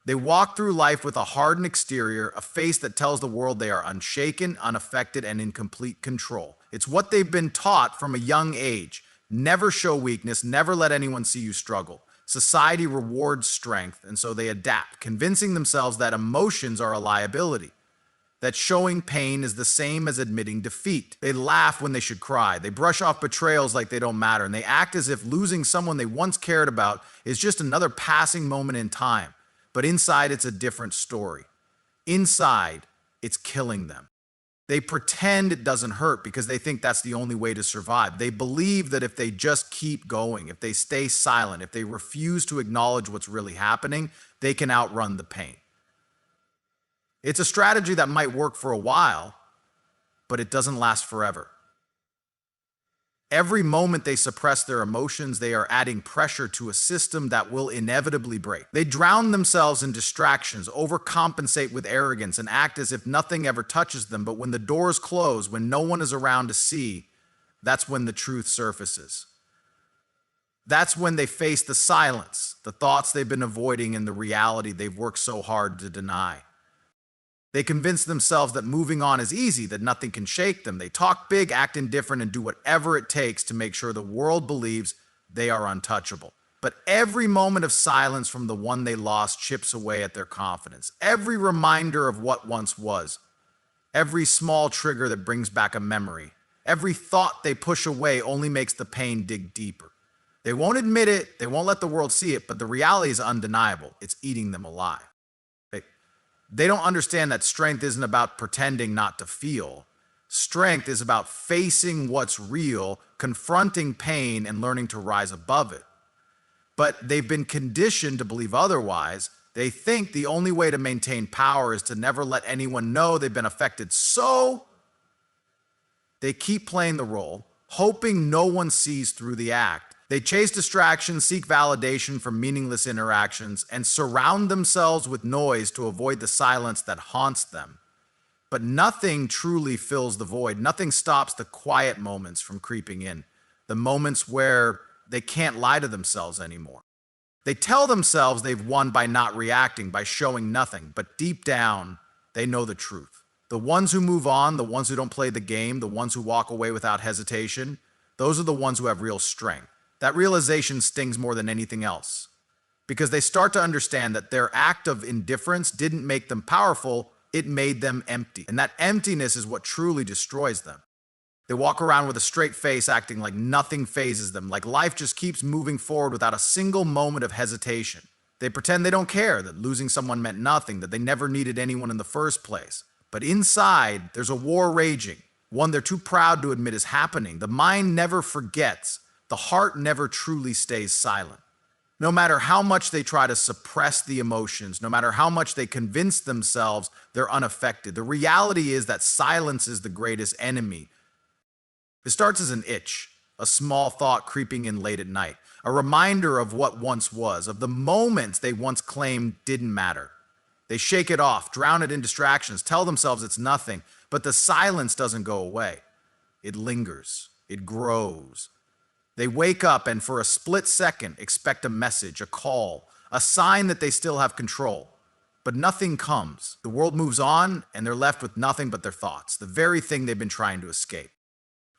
They walk through life with a hardened exterior, a face that tells the world they are unshaken, unaffected, and in complete control. It's what they've been taught from a young age. Never show weakness, never let anyone see you struggle. Society rewards strength, and so they adapt, convincing themselves that emotions are a liability, that showing pain is the same as admitting defeat. They laugh when they should cry. They brush off betrayals like they don't matter, and they act as if losing someone they once cared about is just another passing moment in time. But inside, it's a different story. Inside, it's killing them. They pretend it doesn't hurt because they think that's the only way to survive. They believe that if they just keep going, if they stay silent, if they refuse to acknowledge what's really happening, they can outrun the pain. It's a strategy that might work for a while, but it doesn't last forever. Every moment they suppress their emotions, they are adding pressure to a system that will inevitably break. They drown themselves in distractions, overcompensate with arrogance, and act as if nothing ever touches them. But when the doors close, when no one is around to see, that's when the truth surfaces. That's when they face the silence, the thoughts they've been avoiding, and the reality they've worked so hard to deny. They convince themselves that moving on is easy, that nothing can shake them. They talk big, act indifferent, and do whatever it takes to make sure the world believes they are untouchable. But every moment of silence from the one they lost chips away at their confidence. Every reminder of what once was. Every small trigger that brings back a memory. Every thought they push away only makes the pain dig deeper. They won't admit it, they won't let the world see it, but the reality is undeniable. It's eating them alive. They don't understand that strength isn't about pretending not to feel. Strength is about facing what's real, confronting pain, and learning to rise above it. But they've been conditioned to believe otherwise. They think the only way to maintain power is to never let anyone know they've been affected. So they keep playing the role, hoping no one sees through the act. They chase distractions, seek validation from meaningless interactions, and surround themselves with noise to avoid the silence that haunts them. But nothing truly fills the void. Nothing stops the quiet moments from creeping in, the moments where they can't lie to themselves anymore. They tell themselves they've won by not reacting, by showing nothing, but deep down, they know the truth. The ones who move on, the ones who don't play the game, the ones who walk away without hesitation, those are the ones who have real strength. That realization stings more than anything else, because they start to understand that their act of indifference didn't make them powerful, it made them empty. And that emptiness is what truly destroys them. They walk around with a straight face, acting like nothing phases them, like life just keeps moving forward without a single moment of hesitation. They pretend they don't care, that losing someone meant nothing, that they never needed anyone in the first place. But inside, there's a war raging, one they're too proud to admit is happening. The mind never forgets. The heart never truly stays silent. No matter how much they try to suppress the emotions, no matter how much they convince themselves they're unaffected, the reality is that silence is the greatest enemy. It starts as an itch, a small thought creeping in late at night, a reminder of what once was, of the moments they once claimed didn't matter. They shake it off, drown it in distractions, tell themselves it's nothing, but the silence doesn't go away. It lingers, it grows. They wake up and for a split second expect a message, a call, a sign that they still have control. But nothing comes. The world moves on and they're left with nothing but their thoughts, the very thing they've been trying to escape.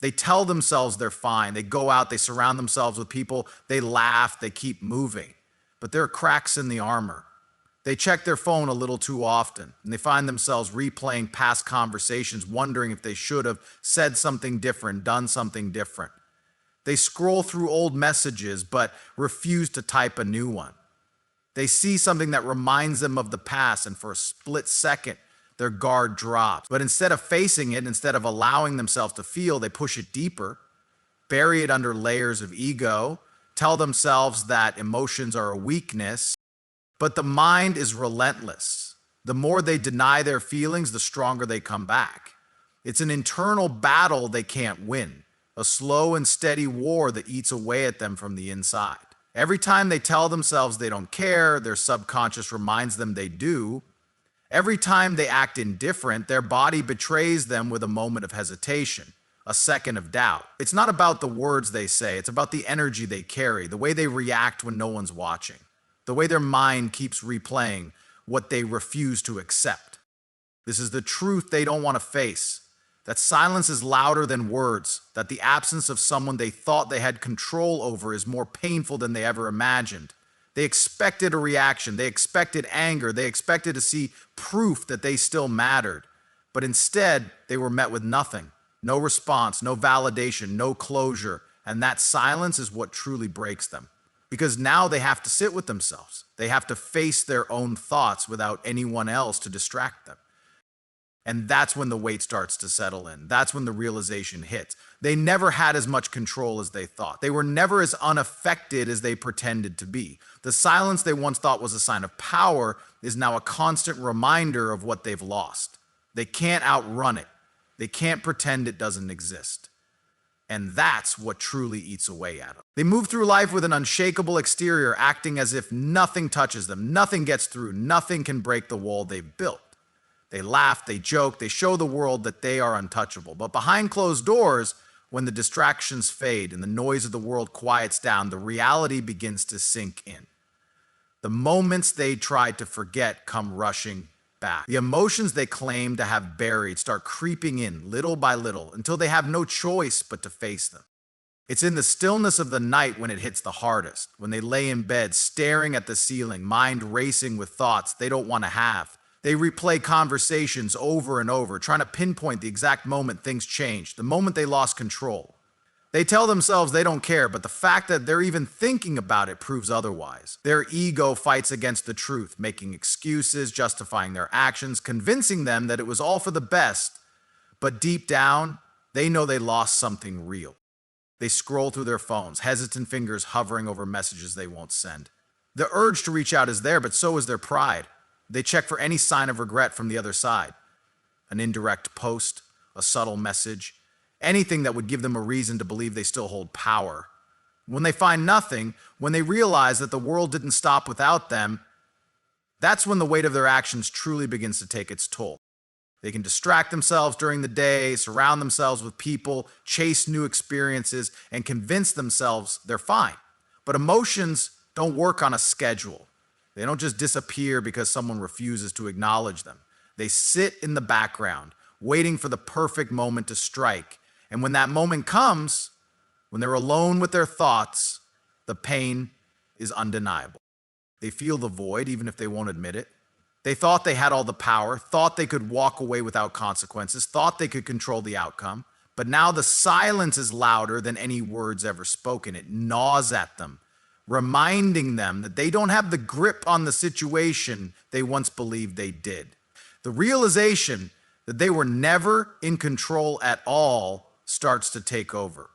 They tell themselves they're fine. They go out, they surround themselves with people, they laugh, they keep moving. But there are cracks in the armor. They check their phone a little too often, and they find themselves replaying past conversations, wondering if they should have said something different, done something different. They scroll through old messages, but refuse to type a new one. They see something that reminds them of the past, and for a split second, their guard drops. But instead of facing it, instead of allowing themselves to feel, they push it deeper, bury it under layers of ego, tell themselves that emotions are a weakness. But the mind is relentless. The more they deny their feelings, the stronger they come back. It's an internal battle they can't win. A slow and steady war that eats away at them from the inside. Every time they tell themselves they don't care, their subconscious reminds them they do. Every time they act indifferent, their body betrays them with a moment of hesitation, a second of doubt. It's not about the words they say, it's about the energy they carry, the way they react when no one's watching, the way their mind keeps replaying. what they refuse to accept. This is the truth they don't want to face. That silence is louder than words, that the absence of someone they thought they had control over is more painful than they ever imagined. They expected a reaction, they expected anger, they expected to see proof that they still mattered. But instead, they were met with nothing. No response, no validation, no closure. And that silence is what truly breaks them. Because now they have to sit with themselves. They have to face their own thoughts without anyone else to distract them. And that's when the weight starts to settle in. That's when the realization hits. They never had as much control as they thought. They were never as unaffected as they pretended to be. The silence they once thought was a sign of power is now a constant reminder of what they've lost. They can't outrun it. They can't pretend it doesn't exist. And that's what truly eats away at them. They move through life with an unshakable exterior, acting as if nothing touches them, nothing gets through, nothing can break the wall they've built. They laugh, they joke, they show the world that they are untouchable. But behind closed doors, when the distractions fade and the noise of the world quiets down, the reality begins to sink in. The moments they tried to forget come rushing back. The emotions they claim to have buried start creeping in little by little until they have no choice but to face them. It's in the stillness of the night when it hits the hardest, when they lay in bed staring at the ceiling, mind racing with thoughts they don't want to have. They replay conversations over and over, trying to pinpoint the exact moment things changed, the moment they lost control. They tell themselves they don't care, but the fact that they're even thinking about it proves otherwise. Their ego fights against the truth, making excuses, justifying their actions, convincing them that it was all for the best. But deep down, they know they lost something real. They scroll through their phones, hesitant fingers hovering over messages they won't send. The urge to reach out is there, but so is their pride. They check for any sign of regret from the other side. An indirect post, a subtle message, anything that would give them a reason to believe they still hold power. When they find nothing, when they realize that the world didn't stop without them, that's when the weight of their actions truly begins to take its toll. They can distract themselves during the day, surround themselves with people, chase new experiences, and convince themselves they're fine. But emotions don't work on a schedule. They don't just disappear because someone refuses to acknowledge them. They sit in the background, waiting for the perfect moment to strike. And when that moment comes, when they're alone with their thoughts, the pain is undeniable. They feel the void, even if they won't admit it. They thought they had all the power, thought they could walk away without consequences, thought they could control the outcome. But now the silence is louder than any words ever spoken. It gnaws at them, reminding them that they don't have the grip on the situation they once believed they did. The realization that they were never in control at all starts to take over.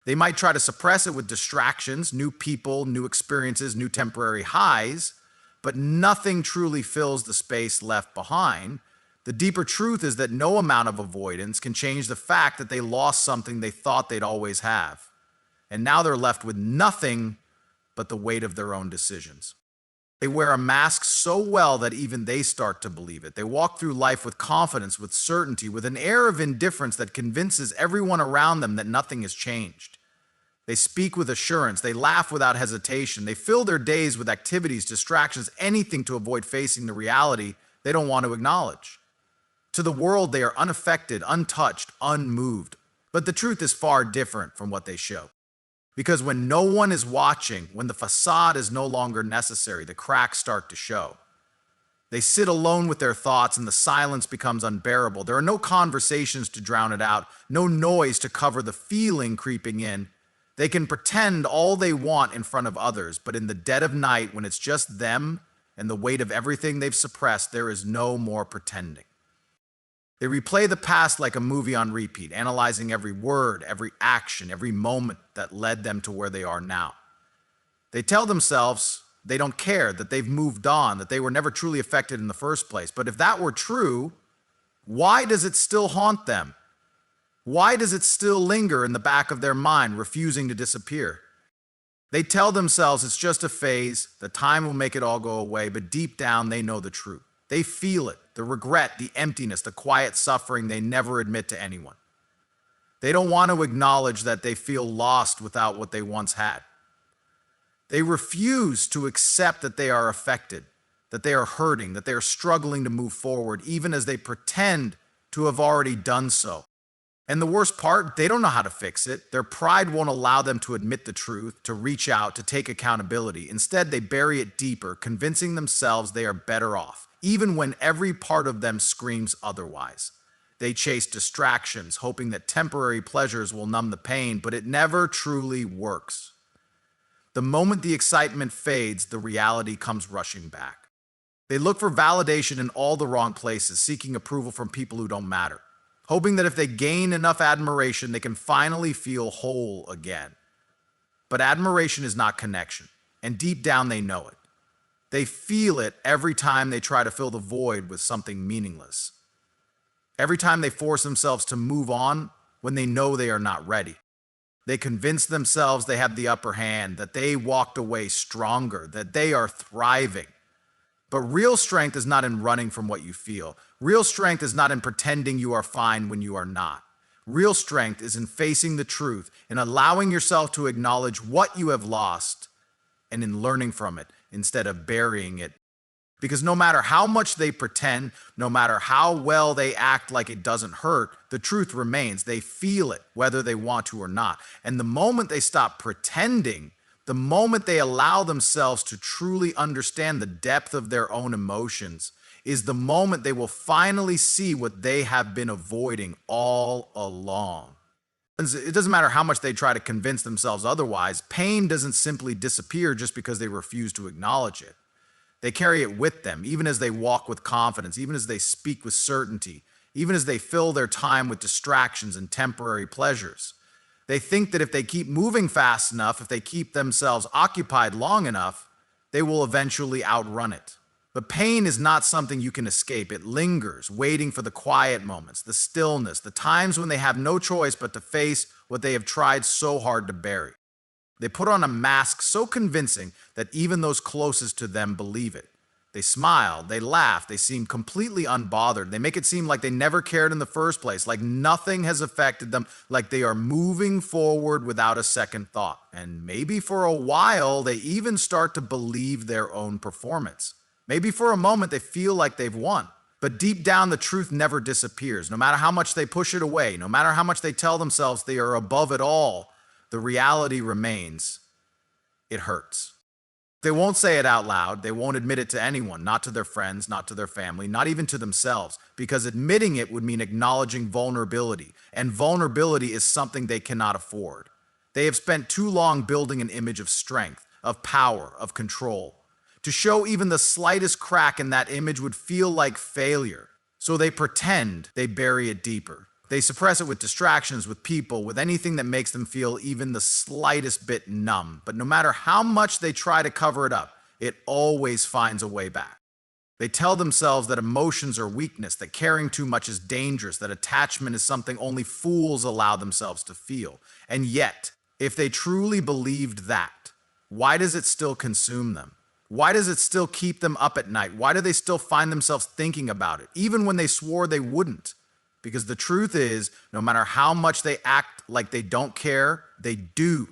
They might try to suppress it with distractions, new people, new experiences, new temporary highs, but nothing truly fills the space left behind. The deeper truth is that no amount of avoidance can change the fact that they lost something they thought they'd always have. And now they're left with nothing but the weight of their own decisions. They wear a mask so well that even they start to believe it. They walk through life with confidence, with certainty, with an air of indifference that convinces everyone around them that nothing has changed. They speak with assurance. They laugh without hesitation. They fill their days with activities, distractions, anything to avoid facing the reality they don't want to acknowledge. To the world, they are unaffected, untouched, unmoved. But the truth is far different from what they show. Because when no one is watching, when the facade is no longer necessary, the cracks start to show. They sit alone with their thoughts and the silence becomes unbearable. There are no conversations to drown it out, no noise to cover the feeling creeping in. They can pretend all they want in front of others, but in the dead of night, when it's just them and the weight of everything they've suppressed, there is no more pretending. They replay the past like a movie on repeat, analyzing every word, every action, every moment that led them to where they are now. They tell themselves they don't care, that they've moved on, that they were never truly affected in the first place. But if that were true, why does it still haunt them? Why does it still linger in the back of their mind, refusing to disappear? They tell themselves it's just a phase, that time will make it all go away, but deep down they know the truth. They feel it, the regret, the emptiness, the quiet suffering they never admit to anyone. They don't want to acknowledge that they feel lost without what they once had. They refuse to accept that they are affected. that they are hurting, that they are struggling to move forward, even as they pretend to have already done so. And the worst part, they don't know how to fix it. Their pride won't allow them to admit the truth, to reach out, to take accountability. Instead, they bury it deeper, convincing themselves they are better off, even when every part of them screams otherwise. They chase distractions, hoping that temporary pleasures will numb the pain, but it never truly works. The moment the excitement fades, the reality comes rushing back. They look for validation in all the wrong places, seeking approval from people who don't matter, hoping that if they gain enough admiration, they can finally feel whole again. But admiration is not connection, and deep down they know it. They feel it every time they try to fill the void with something meaningless. Every time they force themselves to move on when they know they are not ready. They convince themselves they have the upper hand, that they walked away stronger, that they are thriving. But real strength is not in running from what you feel. Real strength is not in pretending you are fine when you are not. Real strength is in facing the truth, in allowing yourself to acknowledge what you have lost, and in learning from it instead of burying it. Because no matter how much they pretend, no matter how well they act like it doesn't hurt, the truth remains. They feel it, whether they want to or not. And the moment they stop pretending, the moment they allow themselves to truly understand the depth of their own emotions, is the moment they will finally see what they have been avoiding all along. It doesn't matter how much they try to convince themselves otherwise. Pain doesn't simply disappear just because they refuse to acknowledge it. They carry it with them, even as they walk with confidence, even as they speak with certainty, even as they fill their time with distractions and temporary pleasures. They think that if they keep moving fast enough, if they keep themselves occupied long enough, they will eventually outrun it. But pain is not something you can escape. It lingers, waiting for the quiet moments, the stillness, the times when they have no choice but to face what they have tried so hard to bury. They put on a mask so convincing that even those closest to them believe it. They smile, they laugh, they seem completely unbothered. They make it seem like they never cared in the first place, like nothing has affected them, like they are moving forward without a second thought. And maybe for a while, they even start to believe their own performance. Maybe for a moment, they feel like they've won. But deep down, the truth never disappears. No matter how much they push it away, no matter how much they tell themselves they are above it all, the reality remains. It hurts. They won't say it out loud. They won't admit it to anyone, not to their friends, not to their family, not even to themselves, because admitting it would mean acknowledging vulnerability, and vulnerability is something they cannot afford. They have spent too long building an image of strength, of power, of control. To show even the slightest crack in that image would feel like failure. So they pretend, they bury it deeper. They suppress it with distractions, with people, with anything that makes them feel even the slightest bit numb. But no matter how much they try to cover it up, it always finds a way back. They tell themselves that emotions are weakness, that caring too much is dangerous, that attachment is something only fools allow themselves to feel. And yet, if they truly believed that, why does it still consume them? Why does it still keep them up at night? Why do they still find themselves thinking about it, even when they swore they wouldn't? Because the truth is, no matter how much they act like they don't care, they do.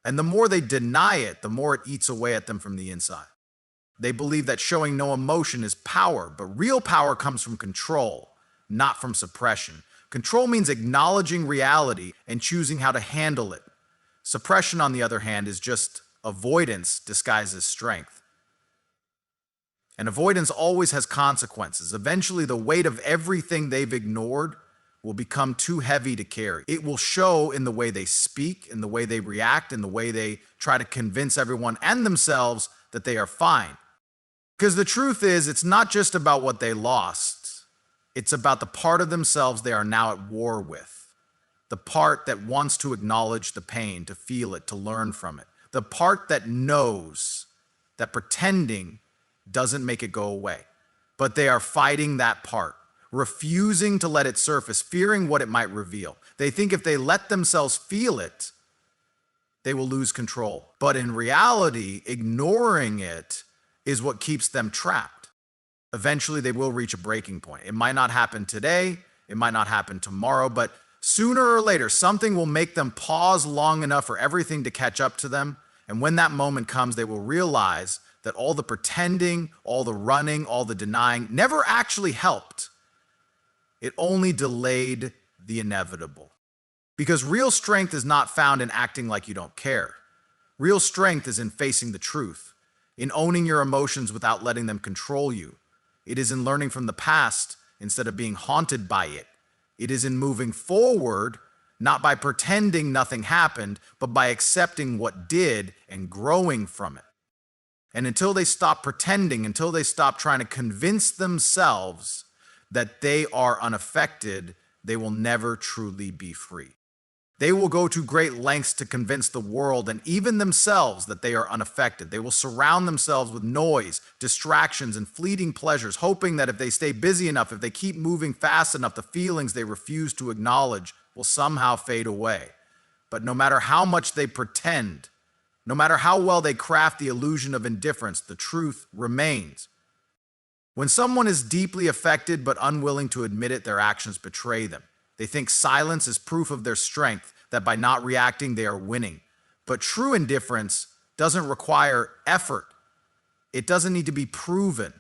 And the more they deny it, the more it eats away at them from the inside. They believe that showing no emotion is power, but real power comes from control, not from suppression. Control means acknowledging reality and choosing how to handle it. Suppression, on the other hand, is just avoidance disguised as strength. And avoidance always has consequences. Eventually, the weight of everything they've ignored will become too heavy to carry. It will show in the way they speak, in the way they react, in the way they try to convince everyone and themselves that they are fine. Because the truth is, it's not just about what they lost. It's about the part of themselves they are now at war with. The part that wants to acknowledge the pain, to feel it, to learn from it. The part that knows that pretending doesn't make it go away. But they are fighting that part, refusing to let it surface, fearing what it might reveal. They think if they let themselves feel it, they will lose control. But in reality, ignoring it is what keeps them trapped. Eventually, they will reach a breaking point. It might not happen today, it might not happen tomorrow, but sooner or later, something will make them pause long enough for everything to catch up to them. And when that moment comes, they will realize that all the pretending, all the running, all the denying never actually helped. It only delayed the inevitable. Because real strength is not found in acting like you don't care. Real strength is in facing the truth, in owning your emotions without letting them control you. It is in learning from the past instead of being haunted by it. It is in moving forward, not by pretending nothing happened, but by accepting what did and growing from it. And until they stop pretending, until they stop trying to convince themselves that they are unaffected, they will never truly be free. They will go to great lengths to convince the world and even themselves that they are unaffected. They will surround themselves with noise, distractions, and fleeting pleasures, hoping that if they stay busy enough, if they keep moving fast enough, the feelings they refuse to acknowledge will somehow fade away. But no matter how much they pretend, no matter how well they craft the illusion of indifference, the truth remains. When someone is deeply affected but unwilling to admit it, their actions betray them. They think silence is proof of their strength, that by not reacting, they are winning. But true indifference doesn't require effort. It doesn't need to be proven.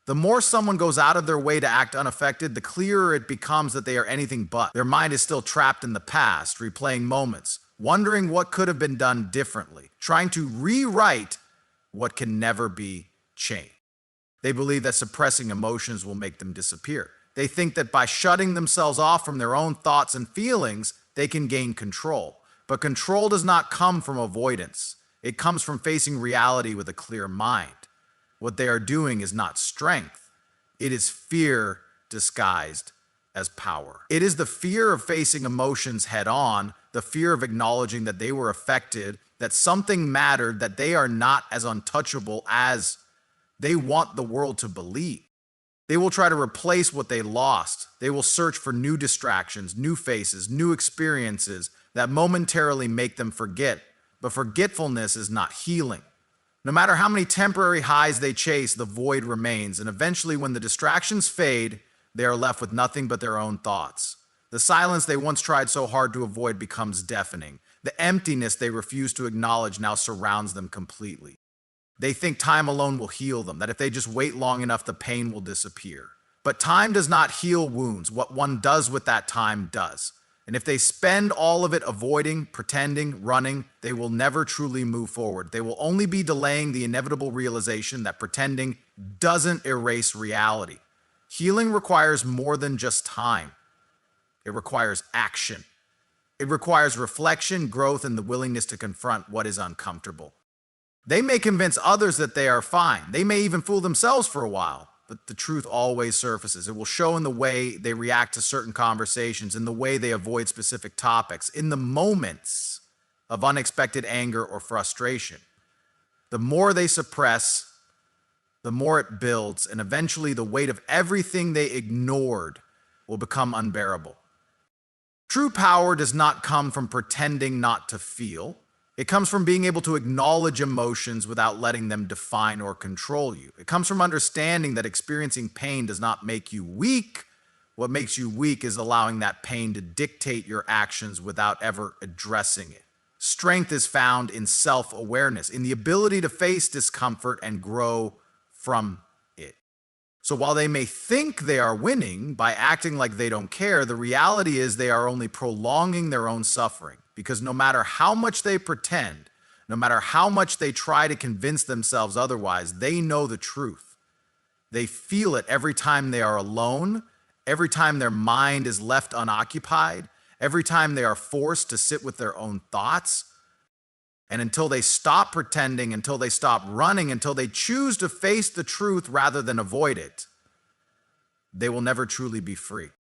The more someone goes out of their way to act unaffected, the clearer it becomes that they are anything but. Their mind is still trapped in the past, replaying moments, wondering what could have been done differently, trying to rewrite what can never be changed. They believe that suppressing emotions will make them disappear. They think that by shutting themselves off from their own thoughts and feelings, they can gain control. But control does not come from avoidance. It comes from facing reality with a clear mind. What they are doing is not strength. It is fear disguised as power. It is the fear of facing emotions head on, the fear of acknowledging that they were affected, that something mattered, that they are not as untouchable as they want the world to believe. They will try to replace what they lost. They will search for new distractions, new faces, new experiences that momentarily make them forget. But forgetfulness is not healing. No matter how many temporary highs they chase, the void remains. And eventually, when the distractions fade, they are left with nothing but their own thoughts. The silence they once tried so hard to avoid becomes deafening. The emptiness they refuse to acknowledge now surrounds them completely. They think time alone will heal them, that if they just wait long enough, the pain will disappear. But time does not heal wounds. What one does with that time does. And if they spend all of it avoiding, pretending, running, they will never truly move forward. They will only be delaying the inevitable realization that pretending doesn't erase reality. Healing requires more than just time. It requires action. It requires reflection, growth, and the willingness to confront what is uncomfortable. They may convince others that they are fine. They may even fool themselves for a while, but the truth always surfaces. It will show in the way they react to certain conversations, in the way they avoid specific topics, in the moments of unexpected anger or frustration. The more they suppress, the more it builds, and eventually the weight of everything they ignored will become unbearable. True power does not come from pretending not to feel. It comes from being able to acknowledge emotions without letting them define or control you. It comes from understanding that experiencing pain does not make you weak. What makes you weak is allowing that pain to dictate your actions without ever addressing it. Strength is found in self-awareness, in the ability to face discomfort and grow from it. So while they may think they are winning by acting like they don't care, the reality is they are only prolonging their own suffering. Because no matter how much they pretend, no matter how much they try to convince themselves otherwise, they know the truth. They feel it every time they are alone, every time their mind is left unoccupied, every time they are forced to sit with their own thoughts. And until they stop pretending, until they stop running, until they choose to face the truth rather than avoid it, they will never truly be free.